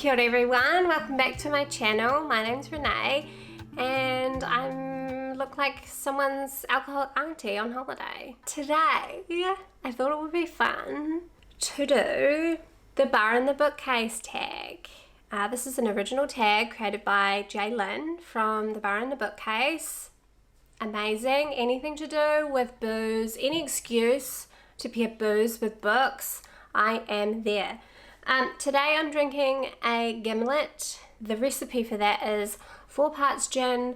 Kia ora everyone, welcome back to my channel. My name's Renee and I look like someone's alcoholic auntie on holiday. Today, I thought it would be fun to do the bar in the bookcase tag. This is an original tag created by Jaylin from the bar in the bookcase. Amazing, anything to do with booze, any excuse to pair booze with books, I am there. Today I'm drinking a gimlet. The recipe for that is 4 parts gin,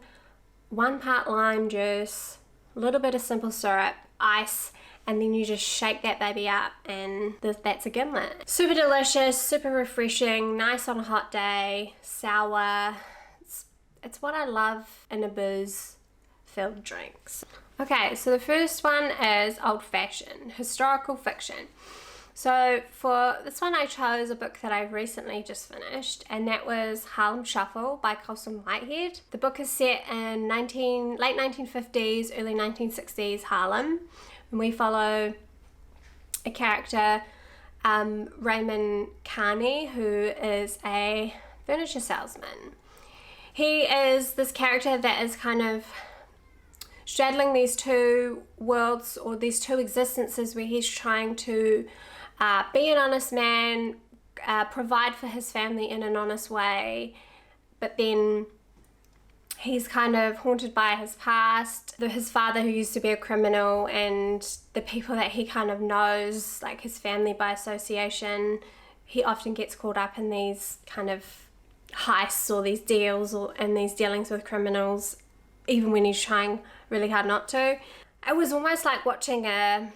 1 part lime juice, a little bit of simple syrup, ice, and then you just shake that baby up and that's a gimlet. Super delicious, super refreshing, nice on a hot day, sour. It's what I love in a booze-filled drinks. Okay, so the first one is old-fashioned, historical fiction. So for this one I chose a book that I've recently just finished, and that was Harlem Shuffle by Colson Whitehead. The book is set in late 1950s, early 1960s Harlem, and we follow a character, Raymond Carney, who is a furniture salesman. He is this character that is kind of straddling these two worlds, or these two existences, where he's trying to be an honest man, provide for his family in an honest way, but then he's kind of haunted by his past, his father who used to be a criminal, and the people that he kind of knows, like his family by association. He often gets caught up in these kind of heists or these deals and these dealings with criminals, even when he's trying really hard not to. It was almost like watching a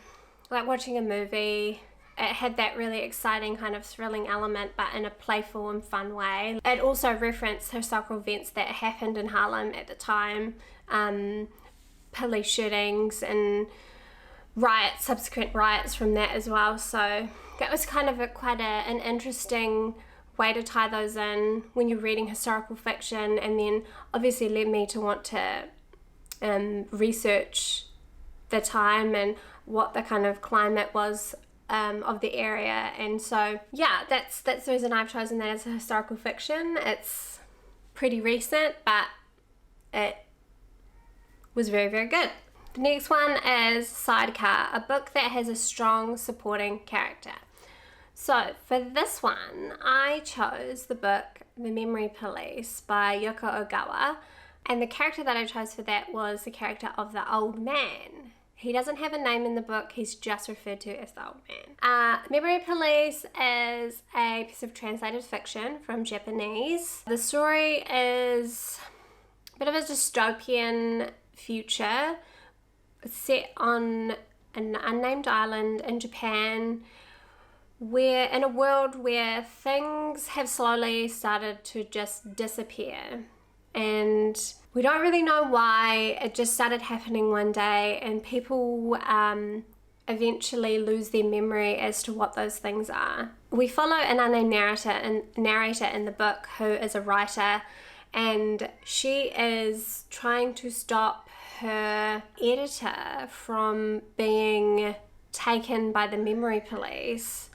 movie. It had that really exciting kind of thrilling element, but in a playful and fun way. It also referenced historical events that happened in Harlem at the time, police shootings and riots, subsequent riots from that as well. So that was kind of quite an interesting way to tie those in when you're reading historical fiction, and then obviously led me to want to research the time and what the kind of climate was of the area. And so yeah, that's the reason I've chosen that as a historical fiction. It's pretty recent, but it was very, very good. The next one is Sidecar, a book that has a strong supporting character. So for this one, I chose the book The Memory Police by Yoko Ōgawa, and the character that I chose for that was the character of the old man. He doesn't have a name in the book, he's just referred to as the old man. Memory Police is a piece of translated fiction from Japanese. The story is a bit of a dystopian future. It's set on an unnamed island in Japan, where in a world where things have slowly started to just disappear, and we don't really know why. It just started happening one day, and people eventually lose their memory as to what those things are. We follow an unnamed narrator in the book who is a writer, and she is trying to stop her editor from being taken by the memory police,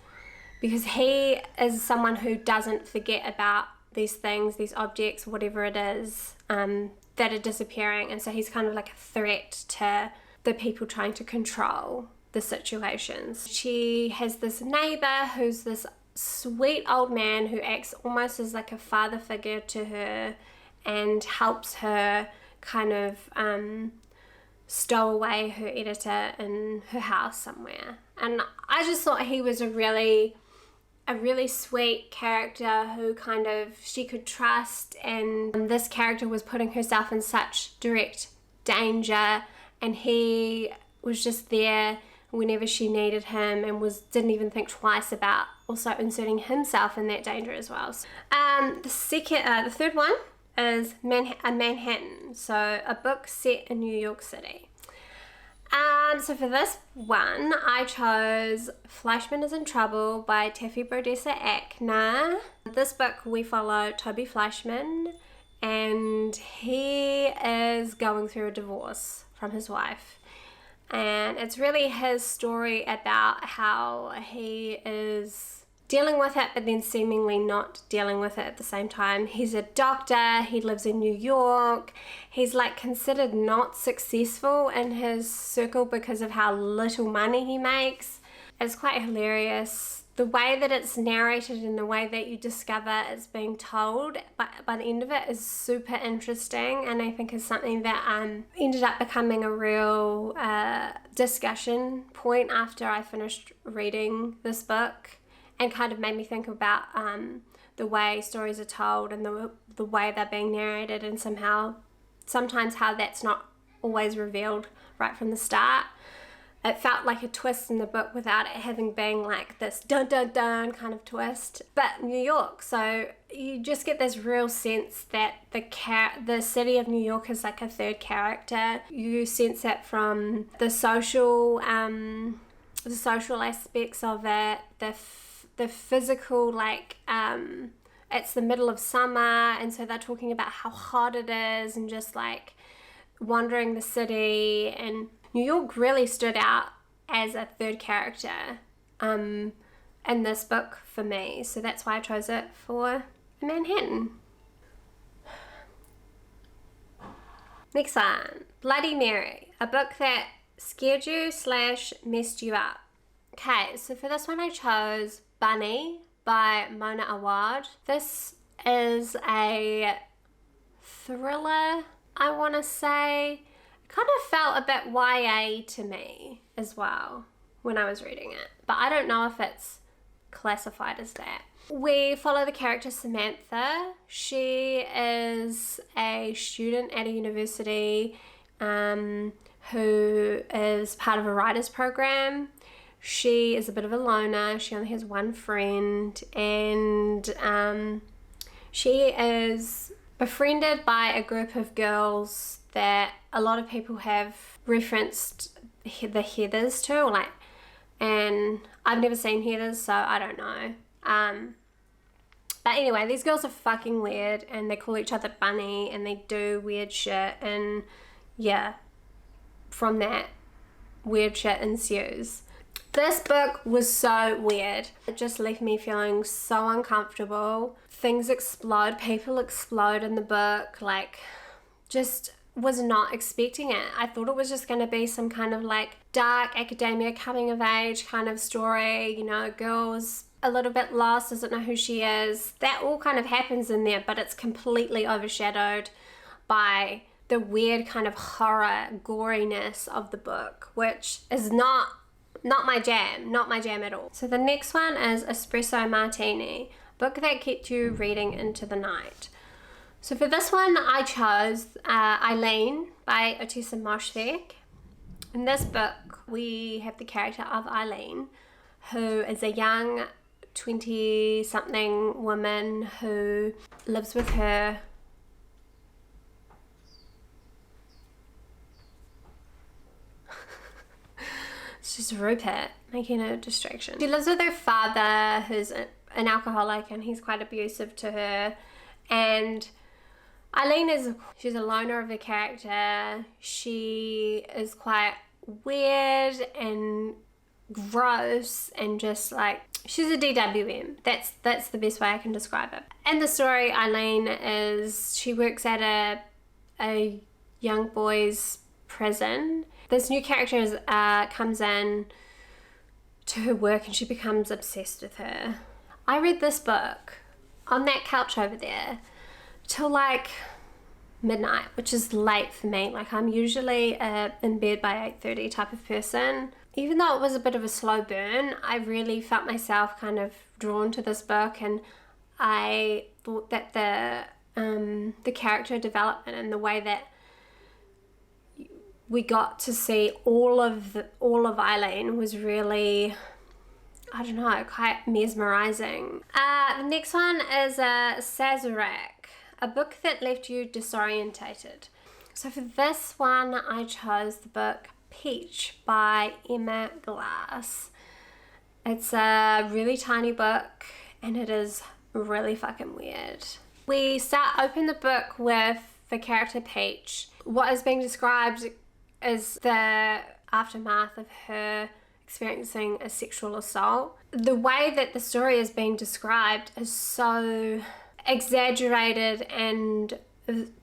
because he is someone who doesn't forget about these things, these objects, whatever it is, that are disappearing. And so he's kind of like a threat to the people trying to control the situations. She has this neighbor who's this sweet old man who acts almost as like a father figure to her and helps her kind of stow away her editor in her house somewhere. And I just thought he was a really sweet character who kind of she could trust, and this character was putting herself in such direct danger, and he was just there whenever she needed him, and didn't even think twice about also inserting himself in that danger as well. The third one is Manhattan, so a book set in New York City. So for this one, I chose Fleishman is in Trouble by Taffy Brodesser-Akner. This book we follow Toby Fleishman, and he is going through a divorce from his wife. And it's really his story about how he is dealing with it, but then seemingly not dealing with it at the same time. He's a doctor, he lives in New York, he's like considered not successful in his circle because of how little money he makes. It's quite hilarious. The way that it's narrated and the way that you discover it's being told by the end of it is super interesting, and I think is something that ended up becoming a real discussion point after I finished reading this book, and kind of made me think about the way stories are told and the way they're being narrated, and sometimes how that's not always revealed right from the start. It felt like a twist in the book without it having been like this dun dun dun kind of twist. But New York, so you just get this real sense that the city of New York is like a third character. You sense it from the social aspects of it, the physical, like it's the middle of summer, and so they're talking about how hot it is and just like wandering the city, and New York really stood out as a third character in this book for me, so that's why I chose it for Manhattan. Next one, Bloody Mary, a book that scared you / messed you up. Okay, so for this one I chose Bunny by Mona Awad. This is a thriller, I want to say. Kind of felt a bit YA to me as well when I was reading it, but I don't know if it's classified as that. We follow the character Samantha. She is a student at a university who is part of a writer's program. She is a bit of a loner. She only has one friend, and she is befriended by a group of girls that a lot of people have referenced the Heathers to, and I've never seen Heathers, so I don't know. But anyway, these girls are fucking weird, and they call each other Bunny, and they do weird shit, and yeah, from that, weird shit ensues. This book was so weird. It just left me feeling so uncomfortable. Things explode, people explode in the book, just was not expecting it. I thought it was just going to be some kind of dark academia coming of age kind of story, girls a little bit lost, doesn't know who she is. That all kind of happens in there, but it's completely overshadowed by the weird kind of horror goriness of the book, which is not my jam at all. So the next one is Espresso Martini, book that kept you reading into the night. So for this one, I chose Eileen by Ottessa Moshfegh. In this book, we have the character of Eileen, who is a young 20-something woman who lives with her it's just Rupert making a distraction. She lives with her father, who's an alcoholic, and he's quite abusive to her, and Eileen she's a loner of a character. She is quite weird and gross and just she's a DWM. That's the best way I can describe it. In the story, Eileen she works at a young boys prison. This new character comes in to her work, and she becomes obsessed with her. I read this book on that couch over there till midnight, which is late for me. I'm usually in bed by 8:30 type of person. Even though it was a bit of a slow burn, I really felt myself kind of drawn to this book, and I thought that the character development and the way that we got to see all of Eileen was really, I don't know, quite mesmerizing. The next one is Sazerac, a book that left you disorientated. So for this one, I chose the book Peach by Emma Glass. It's a really tiny book, and it is really fucking weird. We open the book with the character Peach. What is being described is the aftermath of her experiencing a sexual assault. the way that the story is being described is so exaggerated and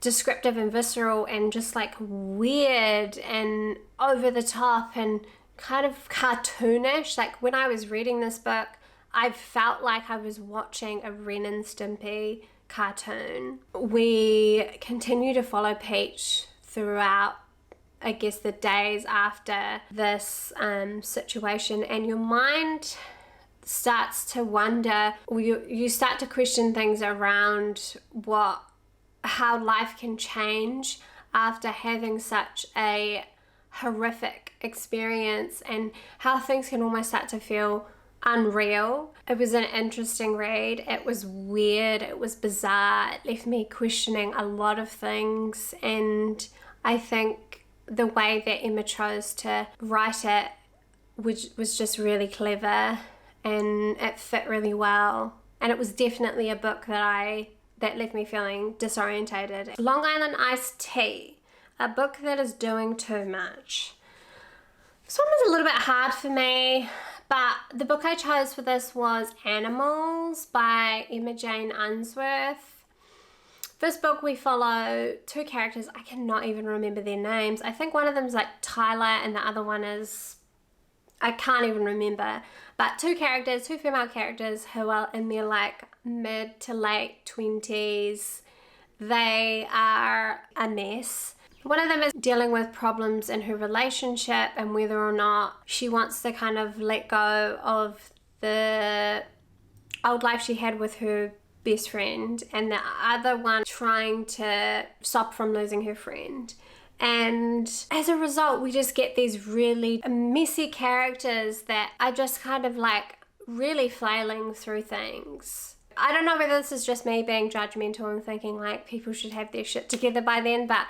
descriptive and visceral and just like weird and over the top and kind of cartoonish. Like when I was reading this book, I felt like I was watching a Ren and Stimpy cartoon. We continue to follow Peach throughout, I guess, the days after this situation, and your mind starts to wonder, or you start to question things around how life can change after having such a horrific experience, and how things can almost start to feel unreal. It was an interesting read. It was weird. It was bizarre. It left me questioning a lot of things, and I think the way that Emma chose to write it was just really clever, and it fit really well. And it was definitely a book that left me feeling disorientated. Long Island Iced Tea, a book that is doing too much. This one was a little bit hard for me, but the book I chose for this was Animals by Emma Jane Unsworth. This book we follow two characters. I cannot even remember their names. I think one of them is like Tyler and the other one is, I can't even remember. But two female characters who are in their like mid to late 20s. They are a mess. One of them is dealing with problems in her relationship and whether or not she wants to kind of let go of the old life she had with her best friend, and the other one trying to stop from losing her friend. And as a result, we just get these really messy characters that are just kind of like really flailing through things. I don't know whether this is just me being judgmental and thinking like people should have their shit together by then, but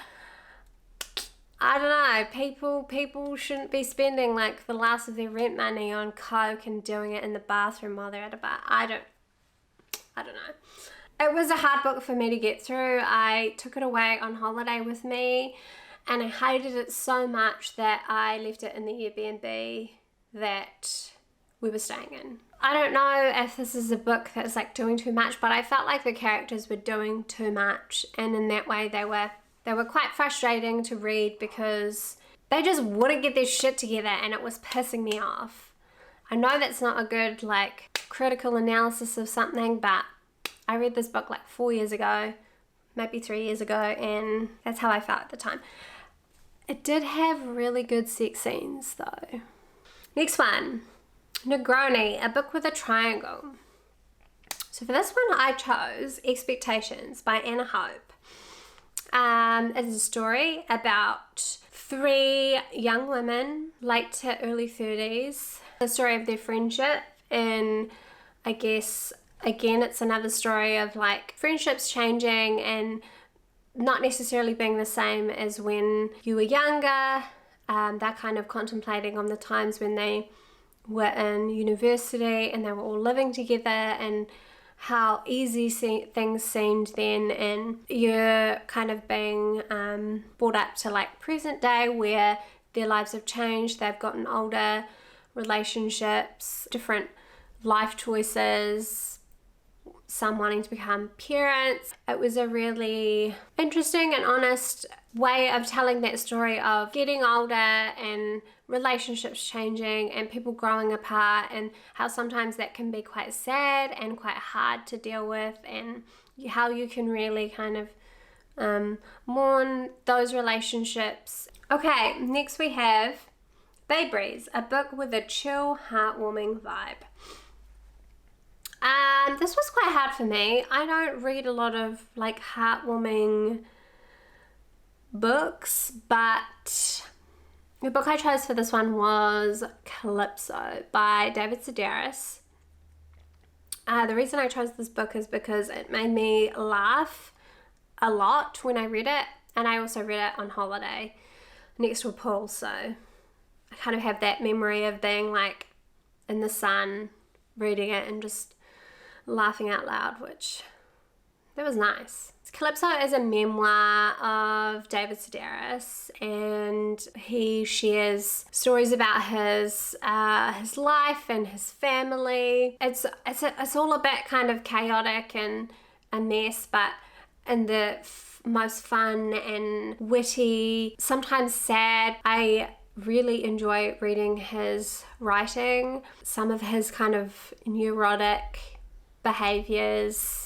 I don't know, people shouldn't be spending like the last of their rent money on coke and doing it in the bathroom while they're at a bar. I don't know. It was a hard book for me to get through. I took it away on holiday with me and I hated it so much that I left it in the Airbnb that we were staying in. I don't know if this is a book that's like doing too much, but I felt like the characters were doing too much, and in that way they were quite frustrating to read because they just wouldn't get their shit together and it was pissing me off. I know that's not a good like critical analysis of something, but I read this book like 4 years ago, maybe 3 years ago, and that's how I felt at the time. It did have really good sex scenes though. Next one, Negroni, a book with a triangle. So for this one I chose Expectations by Anna Hope. It's a story about 3 young women, late to early 30s. The story of their friendship, and I guess again it's another story of like friendships changing and not necessarily being the same as when you were younger. They're kind of contemplating on the times when they were in university and they were all living together and how easy things seemed then, and you're kind of being brought up to like present day where their lives have changed, they've gotten older, relationships, different life choices, some wanting to become parents. It was a really interesting and honest way of telling that story of getting older and relationships changing and people growing apart, and how sometimes that can be quite sad and quite hard to deal with, and how you can really kind of mourn those relationships. Okay, next we have Bay Breeze, a book with a chill, heartwarming vibe. This was quite hard for me. I don't read a lot of like heartwarming books, but the book I chose for this one was Calypso by David Sedaris. The reason I chose this book is because it made me laugh a lot when I read it, and I also read it on holiday next to a pool, so I kind of have that memory of being like in the sun reading it and just laughing out loud, which That was nice. Calypso is a memoir of David Sedaris, and he shares stories about his life and his family. It's all a bit kind of chaotic and a mess, but in the most fun and witty, sometimes sad. I really enjoy reading his writing. Some of his kind of neurotic behaviors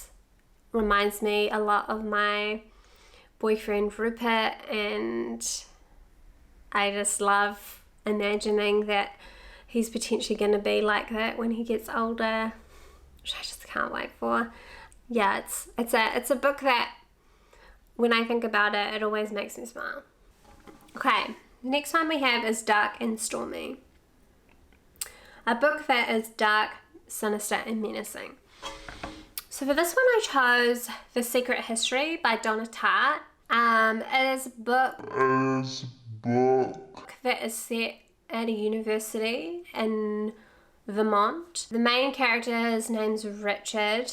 reminds me a lot of my boyfriend Rupert, and I just love imagining that he's potentially going to be like that when he gets older, which I just can't wait for. Yeah, it's a book that when I think about it, it always makes me smile. Okay, the next one we have is Dark and Stormy, a book that is dark, sinister, and menacing. So for this one I chose The Secret History by Donna Tartt. It is a book that is set at a university in Vermont. The main character, his name's Richard,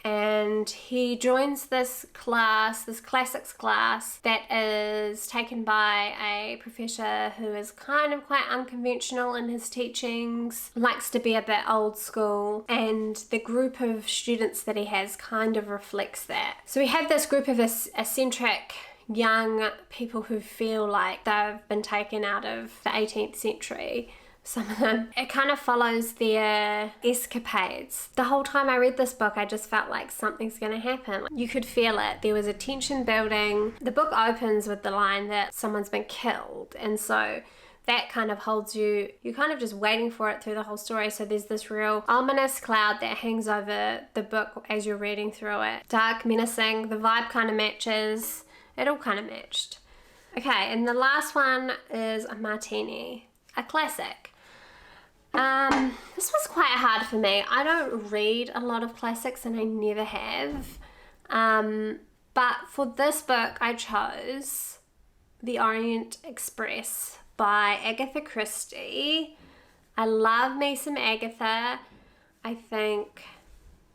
and he joins this class, this classics class, that is taken by a professor who is kind of quite unconventional in his teachings, likes to be a bit old school, and the group of students that he has kind of reflects that. So we have this group of eccentric young people who feel like they've been taken out of the 18th century. Some of them. It kind of follows their escapades. The whole time I read this book, I just felt like something's going to happen. You could feel it. There was a tension building. The book opens with the line that someone's been killed, and so that kind of holds you. You're kind of just waiting for it through the whole story. So there's this real ominous cloud that hangs over the book as you're reading through it. Dark, menacing, the vibe kind of matches. It all kind of matched. Okay, and the last one is a Martini, a classic. This was quite hard for me. I don't read a lot of classics, and I never have. But for this book, I chose The Orient Express by Agatha Christie. I love me some Agatha. I think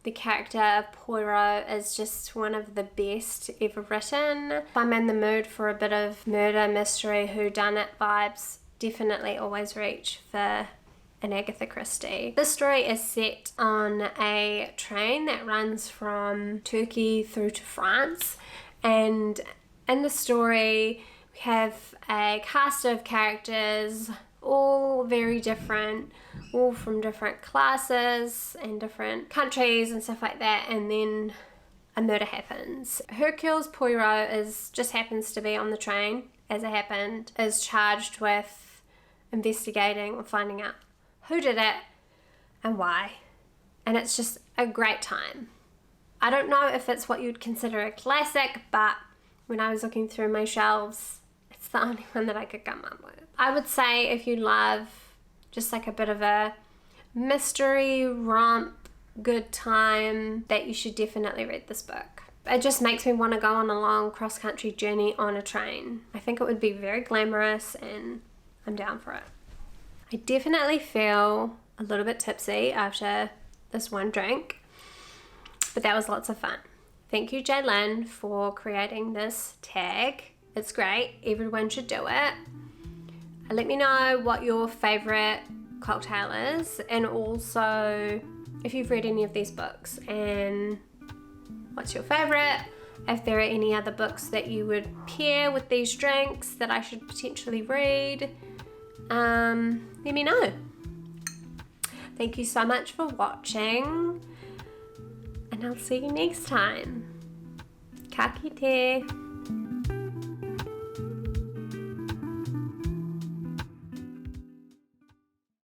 the character of Poirot is just one of the best ever written. If I'm in the mood for a bit of murder, mystery, whodunit vibes, definitely always reach for an Agatha Christie. This story is set on a train that runs from Turkey through to France, and in the story we have a cast of characters, all very different, all from different classes and different countries and stuff like that, and then a murder happens. Hercule Poirot just happens to be on the train as it happened, is charged with investigating or finding out who did it and why, and it's just a great time. I don't know if it's what you'd consider a classic, but when I was looking through my shelves, it's the only one that I could come up with. I would say if you love just like a bit of a mystery romp, good time, that you should definitely read this book. It just makes me want to go on a long cross-country journey on a train. I think it would be very glamorous, and I'm down for it. I definitely feel a little bit tipsy after this one drink, but that was lots of fun. Thank you, Jaylin, for creating this tag. It's great. Everyone should do it. Let me know what your favorite cocktail is, and also if you've read any of these books and what's your favorite. If there are any other books that you would pair with these drinks that I should potentially read, let me know. Thank you so much for watching, and I'll see you next time. Ka kite.